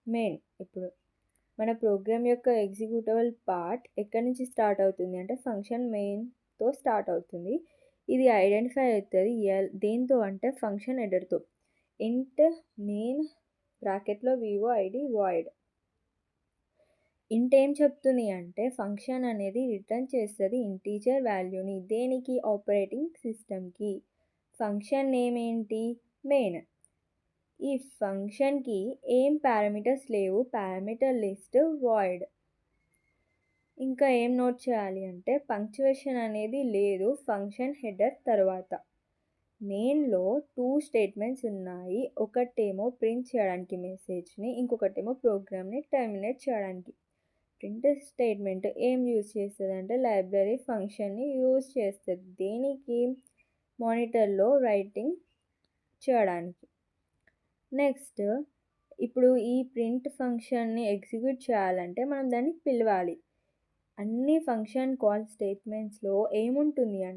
Main. ఇప్పుడు మన programme యొక్క ఎగ్జిక్యూటబుల్ పార్ట్ ఎక్కడి నుంచి స్టార్ట్ అవుతుంది అంటే ఫంక్షన్ మెయిన్తో స్టార్ట్ అవుతుంది. ఇది ఐడెంటిఫై అవుతుంది దేంతో అంటే ఫంక్షన్ హెడర్తో. ఇంట్ మెయిన్ బ్రాకెట్లో వివో ఐడి వాయిడ్. ఇంట్ ఏం చెప్తుంది అంటే ఫంక్షన్ అనేది రిటర్న్ చేస్తుంది ఇంటీజర్ వాల్యూని. దేనికి? ఆపరేటింగ్ సిస్టమ్కి. ఫంక్షన్ నేమ్ ఏంటి? మెయిన్. ఈ ఫంక్షన్కి ఏం పారామీటర్స్ లేవు, పారామీటర్ లిస్ట్ వాయిడ్. ఇంకా ఏం నోట్ చేయాలి అంటే పంక్చువేషన్ అనేది లేదు ఫంక్షన్ హెడర్ తర్వాత. మెయిన్లో 2 స్టేట్మెంట్స్ ఉన్నాయి. ఒకటేమో ప్రింట్ చేయడానికి మెసేజ్ని, ఇంకొకటేమో ప్రోగ్రామ్ని టర్మినేట్ చేయడానికి. ప్రింట్ స్టేట్మెంట్ ఏం యూజ్ చేస్తుంది అంటే లైబ్రరీ ఫంక్షన్ని యూజ్ చేస్తుంది. దేనికి? మానిటర్లో రైటింగ్ చేయడానికి. నెక్స్ట్ ఇప్పుడు ఈ ప్రింట్ ఫంక్షన్ని ఎగ్జిక్యూట్ చేయాలంటే మనం దాన్ని పిలవాలి. అన్ని ఫంక్షన్ కాల్ స్టేట్మెంట్స్లో ఏముంటుంది అంటే